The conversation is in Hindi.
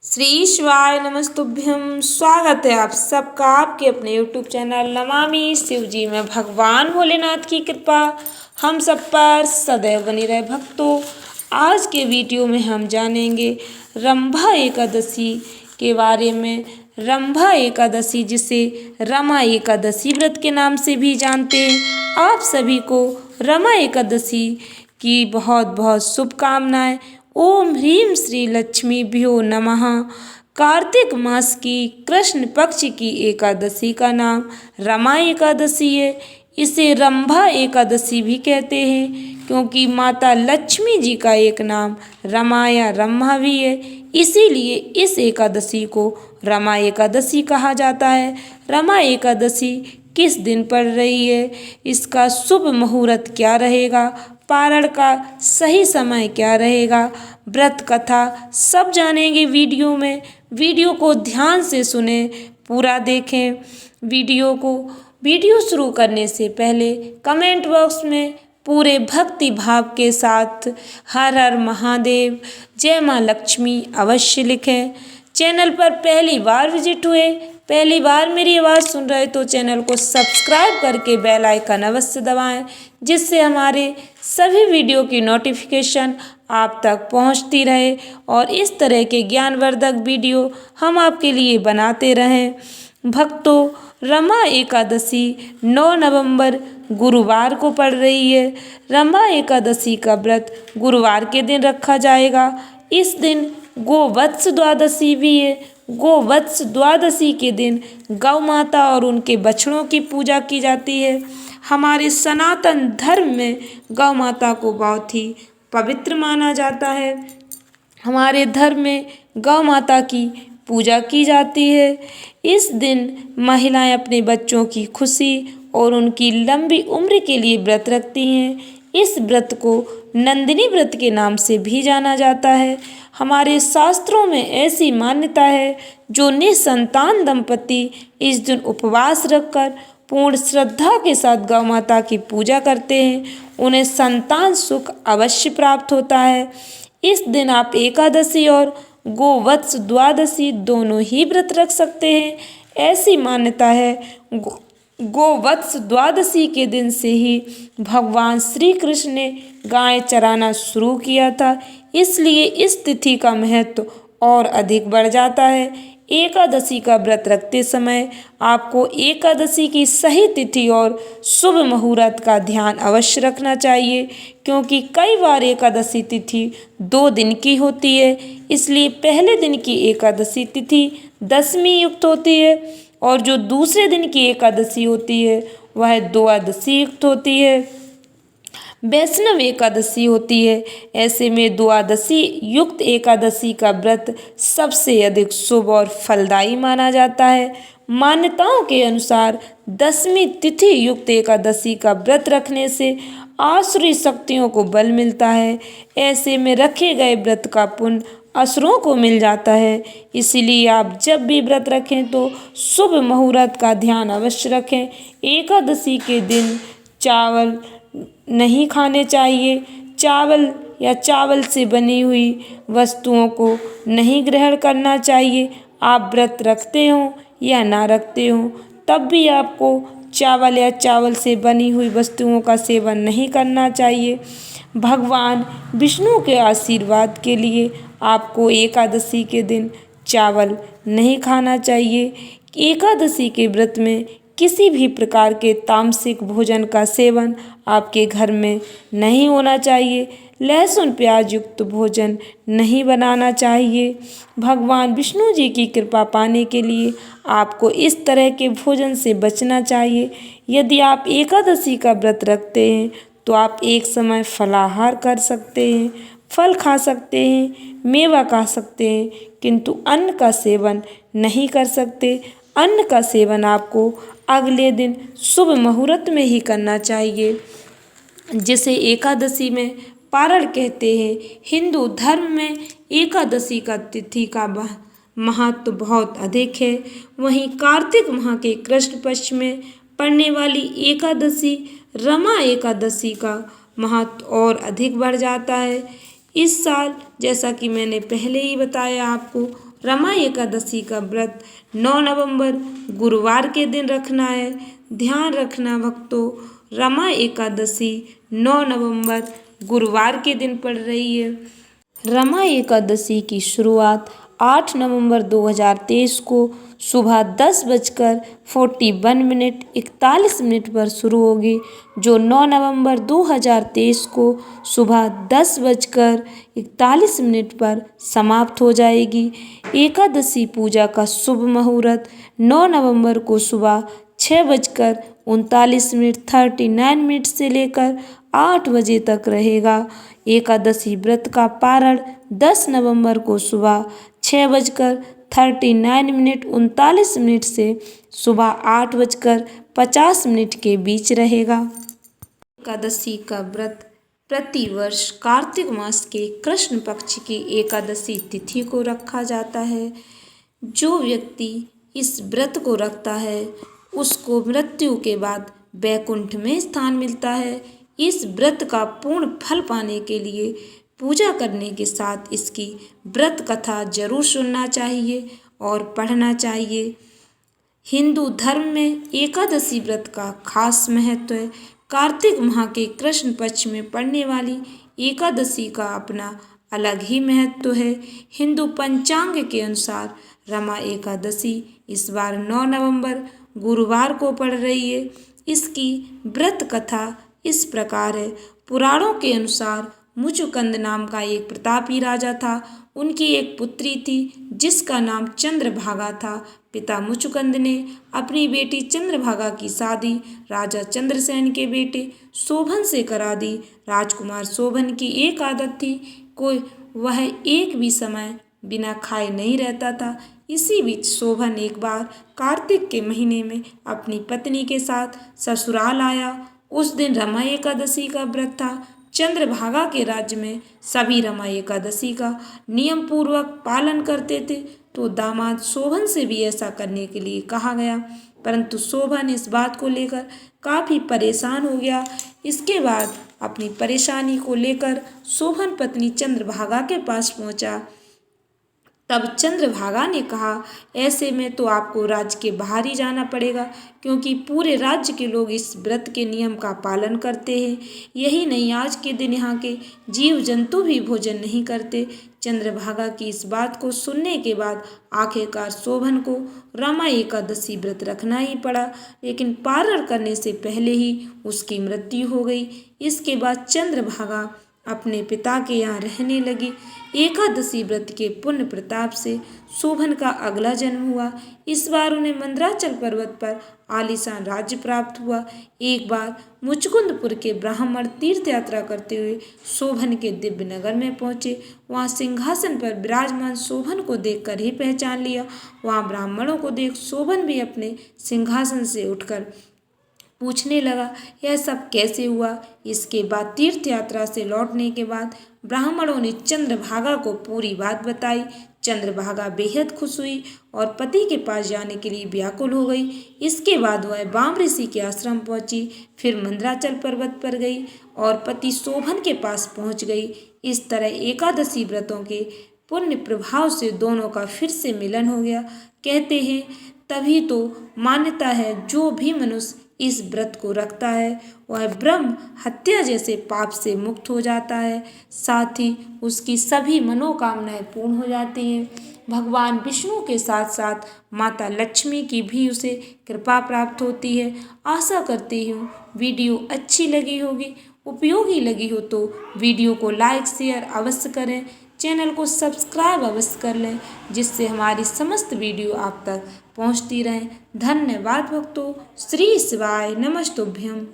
श्री शिवाय नमस्तुभ्यं। स्वागत है आप सबका आपके अपने YouTube चैनल नमामि शिवजी में। भगवान भोलेनाथ की कृपा हम सब पर सदैव बनी रहे। भक्तों, आज के वीडियो में हम जानेंगे रंभा एकादशी के बारे में। रंभा एकादशी, जिसे रमा एकादशी व्रत के नाम से भी जानते हैं, आप सभी को रमा एकादशी की बहुत बहुत शुभकामनाएं। ओम ह्रीम श्री लक्ष्मीभ्यो नमः। कार्तिक मास की कृष्ण पक्ष की एकादशी का नाम रमा एकादशी है। इसे रंभा एकादशी भी कहते हैं क्योंकि माता लक्ष्मी जी का एक नाम रमा या रंभा भी है। इसीलिए इस एकादशी को रमा एकादशी कहा जाता है। रमा एकादशी किस दिन पड़ रही है, इसका शुभ मुहूर्त क्या रहेगा, पारण का सही समय क्या रहेगा, व्रत कथा सब जानेंगे वीडियो में। वीडियो को ध्यान से सुने, पूरा देखें वीडियो शुरू करने से पहले कमेंट बॉक्स में पूरे भक्ति भाव के साथ हर हर महादेव, जय माँ लक्ष्मी अवश्य लिखें। चैनल पर पहली बार विजिट हुए, पहली बार मेरी आवाज़ सुन रहे तो चैनल को सब्सक्राइब करके बेल आइकन अवश्य दबाएं, जिससे हमारे सभी वीडियो की नोटिफिकेशन आप तक पहुंचती रहे और इस तरह के ज्ञानवर्धक वीडियो हम आपके लिए बनाते रहें। भक्तों, रमा एकादशी 9 नवंबर गुरुवार को पड़ रही है। रमा एकादशी का व्रत गुरुवार के दिन रखा जाएगा। इस दिन गोवत्स द्वादशी भी है। गोवत्स द्वादशी के दिन गौ माता और उनके बछड़ों की पूजा की जाती है। हमारे सनातन धर्म में गौ माता को बहुत ही पवित्र माना जाता है। हमारे धर्म में गौ माता की पूजा की जाती है। इस दिन महिलाएं अपने बच्चों की खुशी और उनकी लंबी उम्र के लिए व्रत रखती हैं। इस व्रत को नंदिनी व्रत के नाम से भी जाना जाता है। हमारे शास्त्रों में ऐसी मान्यता है, जो निसंतान दंपति इस दिन उपवास रखकर पूर्ण श्रद्धा के साथ गौ माता की पूजा करते हैं, उन्हें संतान सुख अवश्य प्राप्त होता है। इस दिन आप एकादशी और गोवत्स द्वादशी दोनों ही व्रत रख सकते हैं। ऐसी मान्यता है, गोवत्स द्वादशी के दिन से ही भगवान श्री कृष्ण ने गाय चराना शुरू किया था, इसलिए इस तिथि का महत्व और अधिक बढ़ जाता है। एकादशी का व्रत रखते समय आपको एकादशी की सही तिथि और शुभ मुहूर्त का ध्यान अवश्य रखना चाहिए, क्योंकि कई बार एकादशी तिथि 2 दिन की होती है। इसलिए पहले दिन की एकादशी तिथि दशमी युक्त होती है और जो दूसरे दिन की एकादशी होती है वह द्वादशी युक्त होती है, वैष्णव एकादशी होती है। ऐसे में द्वादशी युक्त एकादशी का व्रत सबसे अधिक शुभ और फलदायी माना जाता है। मान्यताओं के अनुसार दशमी तिथि युक्त एकादशी का व्रत रखने से आसुरी शक्तियों को बल मिलता है। ऐसे में रखे गए व्रत का पुण्य असुरों को मिल जाता है। इसीलिए आप जब भी व्रत रखें तो शुभ मुहूर्त का ध्यान अवश्य रखें। एकादशी के दिन चावल नहीं खाने चाहिए। चावल या चावल से बनी हुई वस्तुओं को नहीं ग्रहण करना चाहिए। आप व्रत रखते हो या ना रखते हो, तब भी आपको चावल या चावल से बनी हुई वस्तुओं का सेवन नहीं करना चाहिए। भगवान विष्णु के आशीर्वाद के लिए आपको एकादशी के दिन चावल नहीं खाना चाहिए। एकादशी के व्रत में किसी भी प्रकार के तामसिक भोजन का सेवन आपके घर में नहीं होना चाहिए। लहसुन प्याज युक्त भोजन नहीं बनाना चाहिए। भगवान विष्णु जी की कृपा पाने के लिए आपको इस तरह के भोजन से बचना चाहिए। यदि आप एकादशी का व्रत रखते हैं तो आप एक समय फलाहार कर सकते हैं, फल खा सकते हैं, मेवा खा सकते हैं, किंतु अन्न का सेवन नहीं कर सकते। अन्न का सेवन आपको अगले दिन शुभ मुहूर्त में ही करना चाहिए, जिसे एकादशी में पारण कहते हैं। हिंदू धर्म में एकादशी का तिथि का महत्व बहुत अधिक है। वहीं कार्तिक माह के कृष्ण पक्ष में पड़ने वाली एकादशी रमा एकादशी का महत्व और अधिक बढ़ जाता है। इस साल, जैसा कि मैंने पहले ही बताया आपको, रमा एकादशी का व्रत 9 नवंबर गुरुवार के दिन रखना है। ध्यान रखना भक्तों, रमा एकादशी 9 नवंबर गुरुवार के दिन पड़ रही है। रमा एकादशी की शुरुआत 8 नवंबर 2023 को सुबह 10:41 पर शुरू होगी, जो 9 नवंबर 2023 को सुबह 10:41 पर समाप्त हो जाएगी। एकादशी पूजा का शुभ मुहूर्त 9 नवंबर को सुबह 6:39 से लेकर 8 बजे तक रहेगा। एकादशी व्रत का पारण 10 नवंबर को सुबह 6:39 से सुबह 8:50 के बीच रहेगा। एकादशी का व्रत प्रतिवर्ष कार्तिक मास के कृष्ण पक्ष की एकादशी तिथि को रखा जाता है। जो व्यक्ति इस व्रत को रखता है उसको मृत्यु के बाद वैकुंठ में स्थान मिलता है। इस व्रत का पूर्ण फल पाने के लिए पूजा करने के साथ इसकी व्रत कथा जरूर सुनना चाहिए और पढ़ना चाहिए। हिंदू धर्म में एकादशी व्रत का खास महत्व है। कार्तिक माह के कृष्ण पक्ष में पड़ने वाली एकादशी का अपना अलग ही महत्व है। हिंदू पंचांग के अनुसार रमा एकादशी इस बार 9 नवंबर गुरुवार को पड़ रही है। इसकी व्रत कथा इस प्रकार है। पुराणों के अनुसार मुचुकुंद नाम का एक प्रतापी राजा था। उनकी एक पुत्री थी जिसका नाम चंद्रभागा था। पिता मुचुकुंद ने अपनी बेटी चंद्रभागा की शादी राजा चंद्रसेन के बेटे शोभन से करा दी। राजकुमार शोभन की एक आदत थी, वह एक भी समय बिना खाए नहीं रहता था। इसी बीच शोभन एक बार कार्तिक के महीने में अपनी पत्नी के साथ ससुराल आया। उस दिन रमा एकादशी का व्रत था। चंद्रभागा के राज्य में सभी रमा एकादशी का नियम पूर्वक पालन करते थे, तो दामाद शोभन से भी ऐसा करने के लिए कहा गया, परंतु शोभन इस बात को लेकर काफ़ी परेशान हो गया। इसके बाद अपनी परेशानी को लेकर शोभन पत्नी चंद्रभागा के पास पहुंचा। तब चंद्रभागा ने कहा, ऐसे में तो आपको राज्य के बाहर ही जाना पड़ेगा, क्योंकि पूरे राज्य के लोग इस व्रत के नियम का पालन करते हैं। यही नहीं, आज के दिन यहाँ के जीव जंतु भी भोजन नहीं करते। चंद्रभागा की इस बात को सुनने के बाद आखिरकार शोभन को रमा एकादशी व्रत रखना ही पड़ा, लेकिन पारण करने से पहले ही उसकी मृत्यु हो गई। इसके बाद चंद्रभागा अपने पिता के यहाँ रहने लगी। एकादशी व्रत के पुण्य प्रताप से शोभन का अगला जन्म हुआ। इस बार उन्हें मंदराचल पर्वत पर आलीशान राज्य प्राप्त हुआ। एक बार मुचकुंदपुर के ब्राह्मण तीर्थ यात्रा करते हुए शोभन के दिव्य नगर में पहुंचे। वहां सिंहासन पर विराजमान शोभन को देखकर ही पहचान लिया। वहां ब्राह्मणों को देख शोभन भी अपने सिंहासन से उठकर पूछने लगा, यह सब कैसे हुआ। इसके बाद तीर्थ यात्रा से लौटने के बाद ब्राह्मणों ने चंद्रभागा को पूरी बात बताई। चंद्रभागा बेहद खुश हुई और पति के पास जाने के लिए व्याकुल हो गई। इसके बाद वह वाम ऋषि के आश्रम पहुंची, फिर मंदराचल पर्वत पर गई और पति शोभन के पास पहुंच गई। इस तरह एकादशी व्रतों के पुण्य प्रभाव से दोनों का फिर से मिलन हो गया। कहते हैं तभी तो मान्यता है, जो भी मनुष्य इस व्रत को रखता है वह ब्रह्म हत्या जैसे पाप से मुक्त हो जाता है, साथ ही उसकी सभी मनोकामनाएं पूर्ण हो जाती हैं। भगवान विष्णु के साथ साथ माता लक्ष्मी की भी उसे कृपा प्राप्त होती है। आशा करती हूँ वीडियो अच्छी लगी होगी, उपयोगी लगी हो तो वीडियो को लाइक शेयर अवश्य करें, चैनल को सब्सक्राइब अवश्य कर लें, जिससे हमारी समस्त वीडियो आप तक पहुंचती रहें। धन्यवाद भक्तों। श्री शिवाय नमस्तुभ्यम।